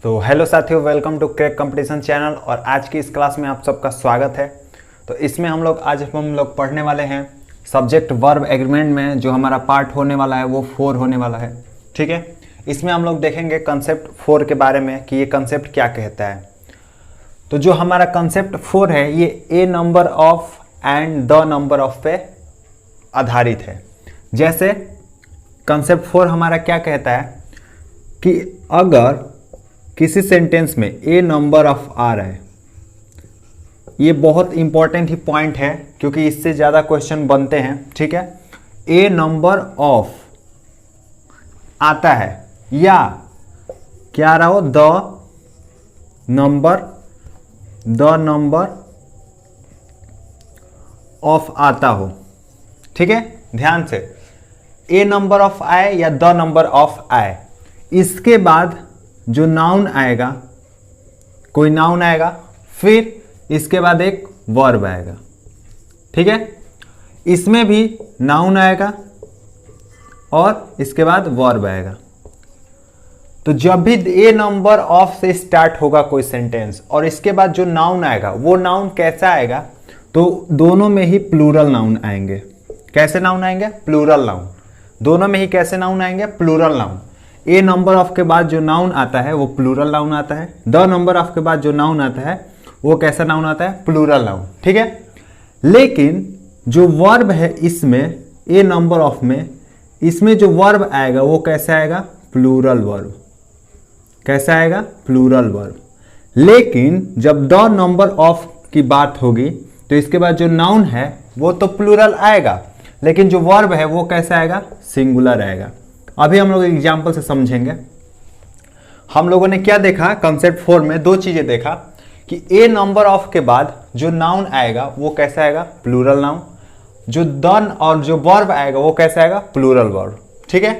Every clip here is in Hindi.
तो हेलो साथियों, welcome to Crack Competition channel. और आज की इस क्लास में आप सबका स्वागत है। तो इसमें हम लोग पढ़ने वाले हैं सब्जेक्ट वर्ब एग्रीमेंट में जो हमारा पार्ट होने वाला है वो 4 होने वाला है। ठीक है, इसमें हम लोग देखेंगे कंसेप्ट 4 के बारे में कि ये कंसेप्ट क्या कहता है। तो जो हमारा कंसेप्ट 4 है ये a number of and the number of पे आधारित है। जैसे कंसेप्ट 4 हमारा क्या कहता है कि अगर किसी सेंटेंस में ए नंबर ऑफ आ रहा है, ये बहुत इंपॉर्टेंट ही पॉइंट है क्योंकि इससे ज़्यादा क्वेश्चन बनते हैं। ठीक है, ए नंबर ऑफ आता है या क्या रहा हो, द नंबर ऑफ आता हो। ठीक है, ध्यान से, ए नंबर ऑफ आए या द नंबर ऑफ आए, इसके बाद जो नाउन आएगा, कोई नाउन आएगा, फिर इसके बाद एक वर्ब आएगा। ठीक है, इसमें भी नाउन आएगा और इसके बाद वर्ब आएगा। तो जब भी ए नंबर ऑफ से स्टार्ट होगा कोई सेंटेंस और इसके बाद जो नाउन आएगा वो नाउन कैसा आएगा, तो दोनों में ही प्लूरल नाउन आएंगे। कैसे नाउन आएंगे? Plural noun. दोनों में ही कैसे नाउन आएंगे? Plural noun. A number of के बाद जो नाउन आता है वो प्लूरल नाउन आता है। द नंबर ऑफ के बाद जो नाउन आता है वो कैसा नाउन आता है? Plural noun. ठीक है, लेकिन जो वर्ब है इसमें, ए नंबर ऑफ में, इसमें जो वर्ब आएगा वो कैसा आएगा? Plural verb. कैसा आएगा? Plural verb. लेकिन जब द नंबर ऑफ की बात होगी तो इसके बाद जो नाउन है वो तो प्लूरल आएगा, लेकिन जो वर्ब है वो कैसा आएगा? सिंगुलर आएगा। अभी हम लोग एग्जाम्पल से समझेंगे। हम लोगों ने क्या देखा कंसेप्ट 4 में? दो चीजें देखा कि ए नंबर ऑफ के बाद जो नाउन आएगा वो कैसा आएगा? Plural noun. जो दन और जो वर्ब आएगा वो कैसा आएगा? Plural verb. ठीक है,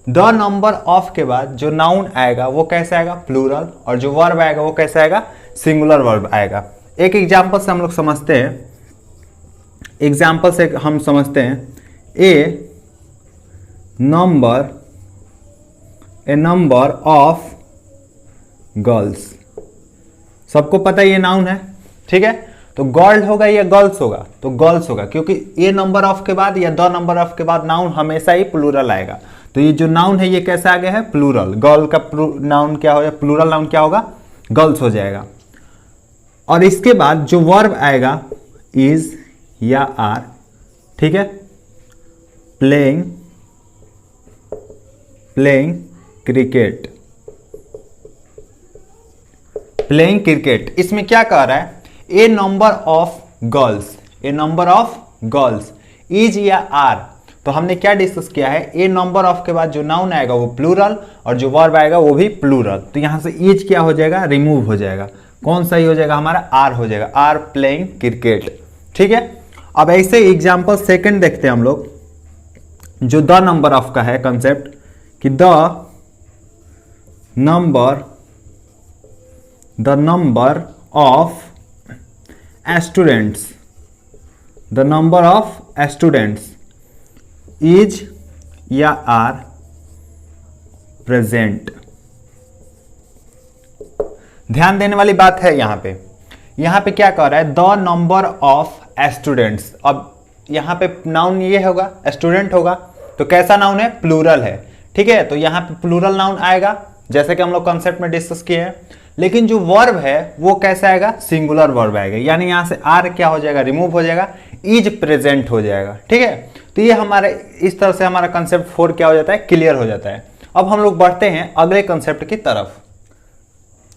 द नंबर ऑफ के बाद जो नाउन आएगा वो कैसा आएगा? प्लूरल, और जो वर्ब आएगा वो कैसा आएगा? सिंगुलर वर्ब आएगा। एक एग्जाम्पल से हम लोग समझते हैं। एग्जाम्पल से हम समझते हैं, ए नंबर ऑफ गर्ल्स। सबको पता है ये नाउन है। ठीक है, तो गर्ल होगा या गर्ल्स होगा? तो गर्ल्स होगा, क्योंकि ए नंबर ऑफ के बाद या द नंबर ऑफ के बाद नाउन हमेशा ही प्लूरल आएगा। तो ये जो नाउन है ये कैसा आ गया है? प्लूरल। गर्ल का नाउन क्या हो जाएगा? प्लूरल नाउन क्या होगा? गर्ल्स हो जाएगा। और इसके बाद जो वर्ब आएगा इज या आर। ठीक है, प्लेइंग क्रिकेट। प्लेइंग क्रिकेट, इसमें क्या कह रहा है? A number of girls, a number of girls is या आर। तो हमने क्या डिस्कस किया है? ए नंबर ऑफ के बाद जो नाउन आएगा वो प्लूरल और जो वर्ब आएगा वो भी प्लूरल। तो यहां से इज क्या हो जाएगा? रिमूव हो जाएगा। कौन सा ही हो जाएगा हमारा? आर हो जाएगा। Are playing cricket. ठीक है, अब ऐसे एग्जाम्पल सेकंड देखते हैं हम लोग, जो द नंबर ऑफ का है कंसेप्ट, कि the number of students, the number of students is या आर प्रेजेंट। ध्यान देने वाली बात है यहां पे क्या कह रहा है? The number of students. अब यहां पे नाउन ये होगा, स्टूडेंट होगा, तो कैसा नाउन है? प्लूरल है। ठीक है, तो यहां पे प्लूरल नाउन आएगा जैसे कि हम लोग कंसेप्ट में डिस्कस किए हैं। लेकिन जो वर्ब है वो कैसा आएगा? सिंगुलर वर्ब आएगा। यानी यहां से आर क्या हो जाएगा? रिमूव हो जाएगा, इज प्रेजेंट हो जाएगा। ठीक है, तो ये हमारे इस तरह से हमारा कंसेप्ट 4 क्या हो जाता है? क्लियर हो जाता है। अब हम लोग बढ़ते हैं अगले कंसेप्ट की तरफ।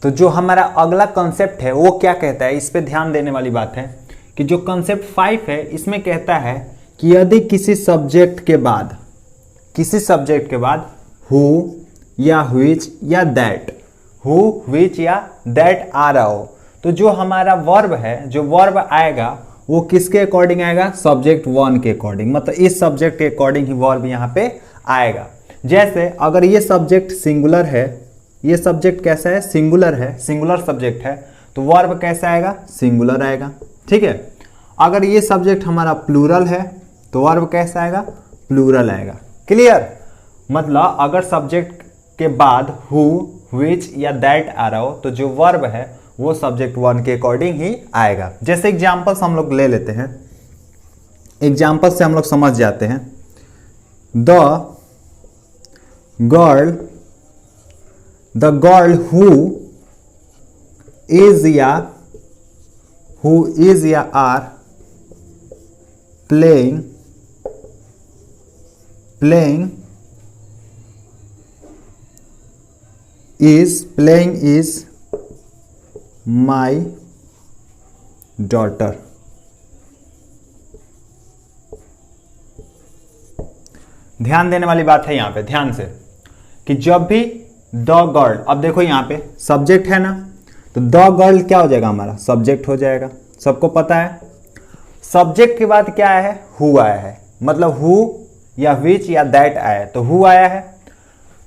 तो जो हमारा अगला कंसेप्ट है वो क्या कहता है, इस पे ध्यान देने वाली बात है कि जो कंसेप्ट 5 है इसमें कहता है कि यदि किसी सब्जेक्ट के बाद हु या व्हिच या दैट, हु व्हिच या दैट आ रहा हो, तो जो हमारा वर्ब है, जो वर्ब आएगा वो किसके अकॉर्डिंग आएगा? सब्जेक्ट 1 के अकॉर्डिंग। मतलब इस सब्जेक्ट के अकॉर्डिंग ही वर्ब यहाँ पे आएगा। जैसे अगर ये सब्जेक्ट सिंगुलर है, ये सब्जेक्ट कैसा है? सिंगुलर है, सिंगुलर सब्जेक्ट है, तो वर्ब कैसा आएगा? सिंगुलर आएगा। ठीक है, अगर ये सब्जेक्ट हमारा प्लूरल है तो वर्ब कैसा आएगा? प्लूरल आएगा। क्लियर? मतलब अगर सब्जेक्ट के बाद हु विच या दैट आ रहा हो तो जो वर्ब है वो सब्जेक्ट 1 के अकॉर्डिंग ही आएगा। जैसे एग्जाम्पल्स हम लोग ले लेते हैं, एग्जाम्पल से हम लोग समझ जाते हैं। द गर्ल who is या are playing is my daughter। ध्यान देने वाली बात है यहां पे, ध्यान से, कि जब भी द गर्ल, अब देखो यहां पे सब्जेक्ट है ना, तो द गर्ल क्या हो जाएगा, हमारा सब्जेक्ट हो जाएगा, सबको पता है। सब्जेक्ट के बाद क्या आया है, हु आया है, मतलब हु या विच या दैट आया है, तो हु आया है,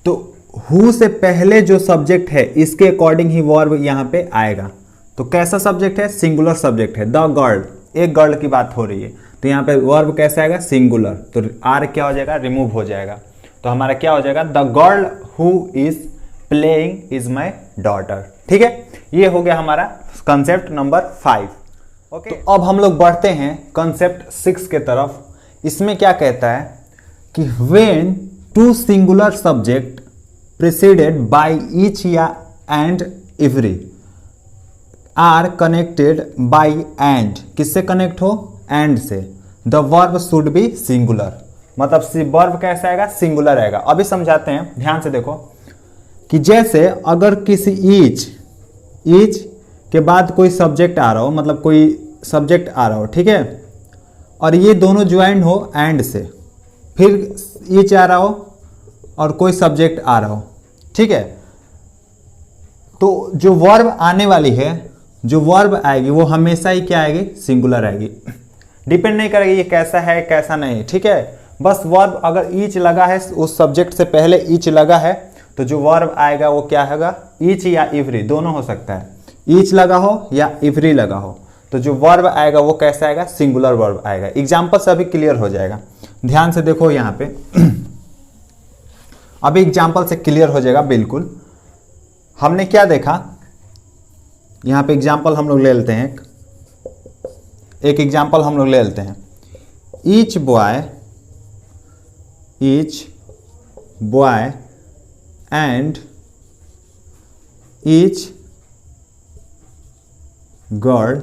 तो हु से पहले जो सब्जेक्ट है इसके अकॉर्डिंग ही वर्ब यहां पे आएगा। तो कैसा सब्जेक्ट है, सिंगुलर सब्जेक्ट है, द गर्ल, एक गर्ल की बात हो रही है, तो यहाँ पे वर्ब कैसा आएगा, सिंगुलर, तो आर क्या हो जाएगा, रिमूव हो जाएगा, तो हमारा क्या हो जाएगा, the girl who is playing is my daughter. ठीक है, ये हो गया हमारा कंसेप्ट नंबर 5। ओके, तो अब हम लोग बढ़ते हैं कंसेप्ट 6 के तरफ। इसमें क्या कहता है कि when two singular subject preceded by each या and every are connected by and, किससे कनेक्ट हो, एंड से, the verb should be singular, मतलब वर्ब कैसा आएगा, सिंगुलर आएगा। अभी समझाते हैं, ध्यान से देखो, कि जैसे अगर किसी ईच के बाद कोई सब्जेक्ट आ रहा हो, मतलब कोई सब्जेक्ट आ रहा हो, ठीक है, और ये दोनों ज्वाइन हो एंड से, फिर ईच आ रहा हो और कोई सब्जेक्ट आ रहा हो, ठीक है, तो जो वर्ब आने वाली है, जो वर्ब आएगी वो हमेशा ही क्या आएगी, सिंगुलर आएगी, डिपेंड नहीं करेगी ये कैसा है कैसा नहीं। ठीक है, बस वर्ब अगर ईच लगा है, उस सब्जेक्ट से पहले ईच लगा है, तो जो वर्ब आएगा वो क्या होगा, ईच या इवरी, दोनों हो सकता है, ईच लगा हो या इवरी लगा हो, तो जो वर्ब आएगा वो कैसा आएगा, सिंगुलर वर्ब आएगा। एग्जाम्पल से अभी क्लियर हो जाएगा, ध्यान से देखो यहाँ पे अभी एग्जाम्पल से क्लियर हो जाएगा बिल्कुल। हमने क्या देखा, यहाँ पे एग्जाम्पल हम लोग ले लेते हैं, एक एग्जाम्पल हम लोग ले लेते हैं, each boy and each girl.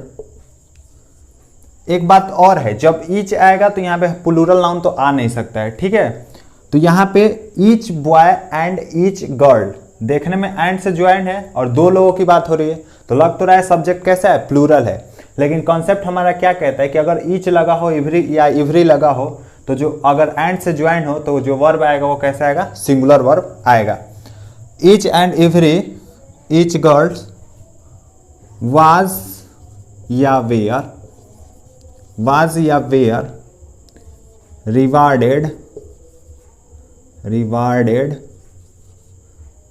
एक बात और है, जब ईच आएगा तो यहाँ पे प्लूरल नाउन तो आ नहीं सकता है, ठीक है, तो यहाँ पे each boy and each girl, देखने में एंड से ज्वाइन है और दो लोगों की बात हो रही है, तो लग तो रहा है सब्जेक्ट कैसा है, प्लूरल है, लेकिन कॉन्सेप्ट हमारा क्या कहता है कि अगर ईच लगा हो इवरी या इवरी लगा हो, तो जो अगर एंड से ज्वाइन हो तो जो वर्ब आएगा वो कैसा आएगा, सिंगुलर वर्ब आएगा। Each and every, each girls was या were rewarded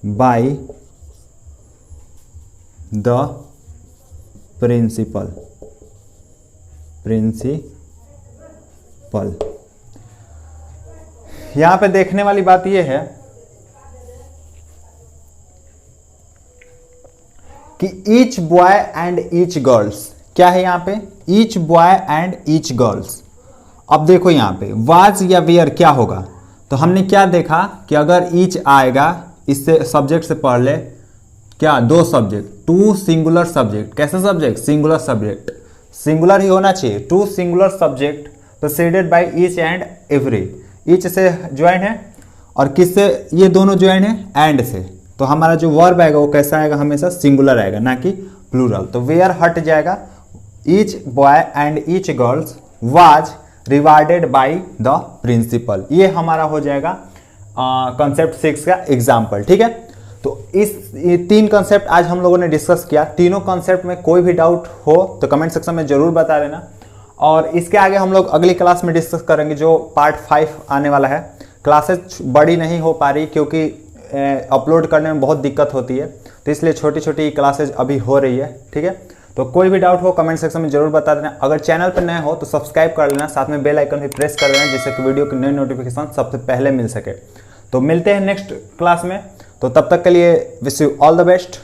by the principal. यहां पे देखने वाली बात यह है कि each boy and each girls, क्या है यहां पे, each boy and each girls. अब देखो यहां पे वाज या वेयर क्या होगा, तो हमने क्या देखा कि अगर ईच आएगा, इससे सब्जेक्ट से पहले क्या, दो सब्जेक्ट, टू सिंगुलर सब्जेक्ट, कैसा सब्जेक्ट, सिंगुलर सब्जेक्ट, सिंगुलर ही होना चाहिए, two singular subject preceded by each and every, each से ज्वाइन है और किससे, ये दोनों ज्वाइन है एंड से, तो हमारा जो वर्ब आएगा वो कैसा आएगा, हमेशा सिंगुलर आएगा, ना कि प्लूरल, तो वेयर हट जाएगा, each boy and each girls was rewarded by the principal, ये हमारा हो जाएगा कॉन्सेप्ट 6 का एग्जाम्पल। ठीक है, तो ये 3 कॉन्सेप्ट आज हम लोगों ने डिस्कस किया। तीनों कॉन्सेप्ट में कोई भी डाउट हो तो कमेंट सेक्शन में जरूर बता देना, और इसके आगे हम लोग अगली क्लास में डिस्कस करेंगे जो पार्ट 5 आने वाला है। क्लासेस बड़ी नहीं हो पा रही क्योंकि अपलोड करने में बहुत दिक्कत होती है, तो इसलिए छोटी छोटी क्लासेज अभी हो रही है। ठीक है, तो कोई भी डाउट हो कमेंट सेक्शन में जरूर बता देना। अगर चैनल पर नए हो तो सब्सक्राइब कर लेना, साथ में बेल आइकन भी प्रेस कर देना, जिससे कि वीडियो की नई नोटिफिकेशन सबसे पहले मिल सके। तो मिलते हैं नेक्स्ट क्लास में, तो तब तक के लिए wish you all the best.